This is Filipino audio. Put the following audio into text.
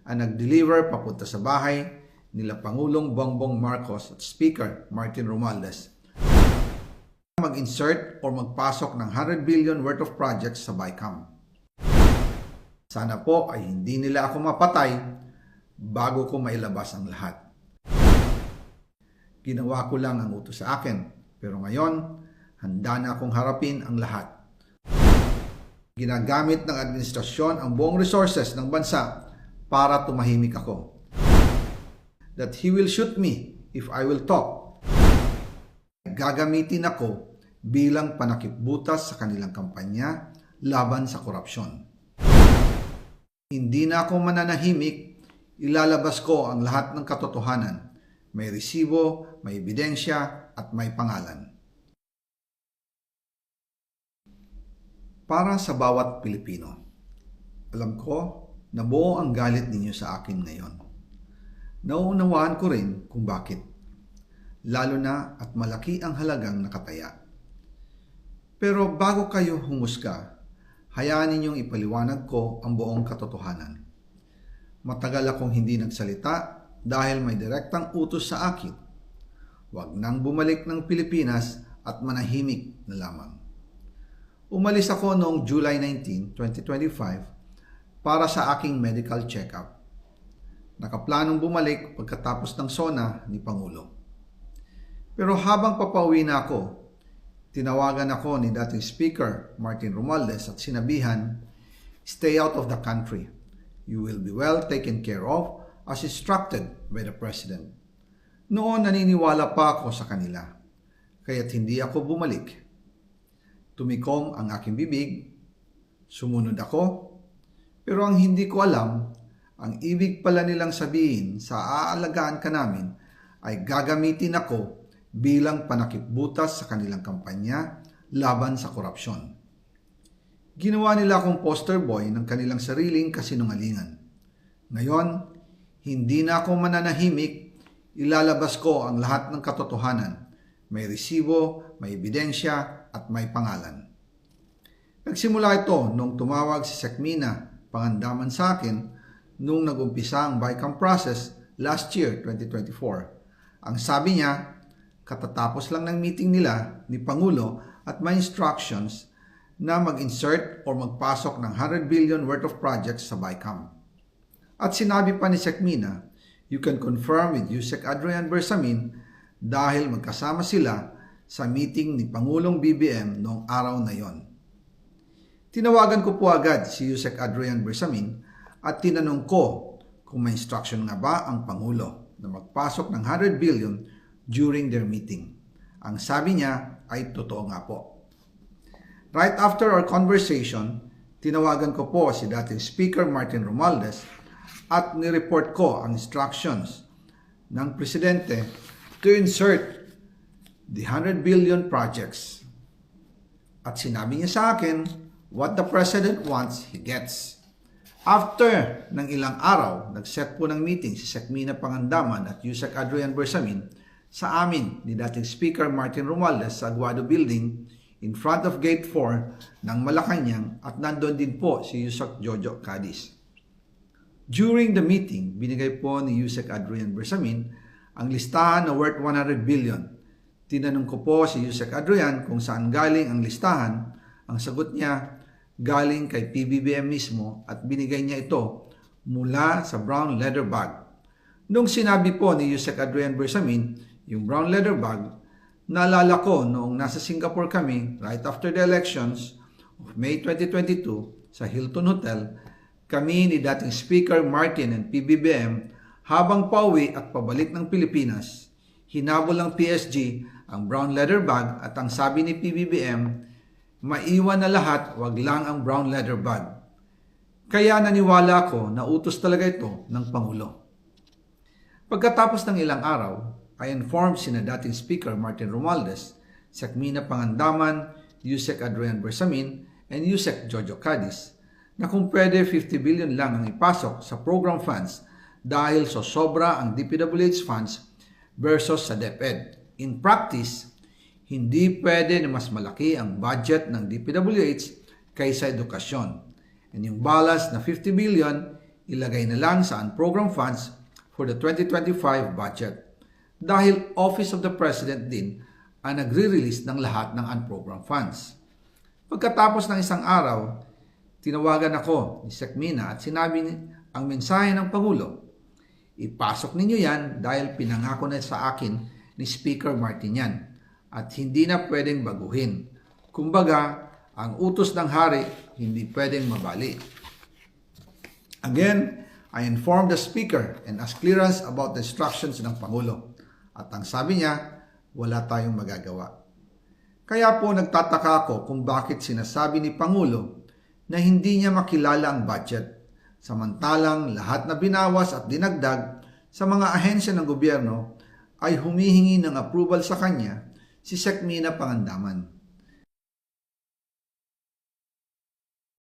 ang nag-deliver papunta sa bahay nila Pangulong Bongbong Marcos at Speaker Martin Romualdez mag-insert o magpasok ng 100 billion worth of projects sa BICAM. Sana po ay hindi nila ako mapatay bago ko mailabas ang lahat. Ginawa ko lang ang utos sa akin, pero ngayon, handa na akong harapin ang lahat. Ginagamit ng administrasyon ang buong resources ng bansa para tumahimik ako. That he will shoot me if I will talk. Gagamitin ako bilang panakipbutas sa kanilang kampanya laban sa korupsyon. Hindi na ako mananahimik, ilalabas ko ang lahat ng katotohanan. May resibo, may ebidensya, at may pangalan. Para sa bawat Pilipino, alam ko na buo ang galit ninyo sa akin ngayon. Nauunawaan ko rin kung bakit, lalo na at malaki ang halagang nakataya. Pero bago kayo humusga, hayaan ninyong ipaliwanag ko ang buong katotohanan. Matagal akong hindi nagsalita dahil may direktang utos sa akin. Huwag nang bumalik ng Pilipinas at manahimik na lamang. Umalis ako noong July 19, 2025 para sa aking medical check-up. Nakaplanong bumalik pagkatapos ng SONA ni Pangulo. Pero habang papauwi na ako, tinawagan ako ni dating Speaker Martin Romualdez at sinabihan, "Stay out of the country. You will be well taken care of as instructed by the President." Noon naniniwala pa ako sa kanila, kaya't hindi ako bumalik. Tumikom ang aking bibig, sumunod ako, pero ang hindi ko alam, ang ibig pala nilang sabihin sa aalagaan ka namin ay gagamitin ako bilang panakipbutas sa kanilang kampanya laban sa korupsyon. Ginawa nila akong poster boy ng kanilang sariling kasinungalingan. Ngayon, hindi na ako mananahimik, ilalabas ko ang lahat ng katotohanan. May resibo, may ebidensya, at may pangalan. Nagsimula ito nung tumawag si Sekmina Pangandaman sa akin nung nag-umpisa ang BICAM process last year, 2024. Ang sabi niya, katatapos lang ng meeting nila ni Pangulo at may instructions na mag-insert o magpasok ng 100 billion worth of projects sa BICAM. At sinabi pa ni Sekmina, you can confirm with Yusek Adrian Bersamin dahil magkasama sila sa meeting ni Pangulong BBM noong araw na yon. Tinawagan ko po agad si Yusek Adrian Bersamin at tinanong ko kung may instruction nga ba ang Pangulo na magpasok ng 100 billion during their meeting. Ang sabi niya ay totoo nga po. Right after our conversation, tinawagan ko po si dating Speaker Martin Romualdez at nireport ko ang instructions ng Presidente to insert the 100 billion projects. At sinabi niya sa akin, what the President wants, he gets. After ng ilang araw, nag-set po ng meeting si Sekmina Pangandaman at Yusek Adrian Bersamin sa amin ni dating Speaker Martin Romualdez sa Aguado Building in front of Gate 4 ng Malacanang at nandun din po si Yusek Jojo Cadiz. During the meeting, binigay po ni Yusek Adrian Bersamin ang listahan na worth 100 billion. Tinanong ko po si Yusek Adrian kung saan galing ang listahan. Ang sagot niya, galing kay PBBM mismo at binigay niya ito mula sa brown leather bag. Nung sinabi po ni Yusek Adrian Bersamin, yung brown leather bag, naalala ko noong nasa Singapore kami right after the elections of May 2022 sa Hilton Hotel, kami ni dating Speaker Martin and PBBM habang pauwi at pabalik ng Pilipinas, hinabol ng PSG ang brown leather bag at ang sabi ni PBBM, maiwan na lahat, wag lang ang brown leather bag. Kaya naniwala ako na utos talaga ito ng Pangulo. Pagkatapos ng ilang araw, I informed sina dating Speaker Martin Romualdez, Sekmina Pangandaman, Yusek Adrian Bersamin, and Yusek Jojo Cadiz na kung pwede 50 billion lang ang ipasok sa program funds dahil so sobra ang DPWH funds versus sa DepEd. In practice, hindi pwede na mas malaki ang budget ng DPWH kaysa edukasyon. And yung balance na 50 billion, ilagay na lang sa unprogrammed funds for the 2025 budget dahil Office of the President din ang nagre-release ng lahat ng unprogrammed funds. Pagkatapos ng isang araw, tinawagan ako ni Sec Mina at sinabi ang mensahe ng Pangulo. Ipasok ninyo yan dahil pinangako na sa akin ni Speaker Martinian at hindi na pwedeng baguhin. Kumbaga, ang utos ng hari hindi pwedeng mabali. Again, I informed the Speaker and asked clearance about the instructions ng Pangulo. At ang sabi niya, wala tayong magagawa. Kaya po nagtataka ako kung bakit sinasabi ni Pangulo na hindi niya makilala ang budget, samantalang lahat na binawas at dinagdag sa mga ahensya ng gobyerno ay humihingi ng approval sa kanya si Sec Mina Pangandaman.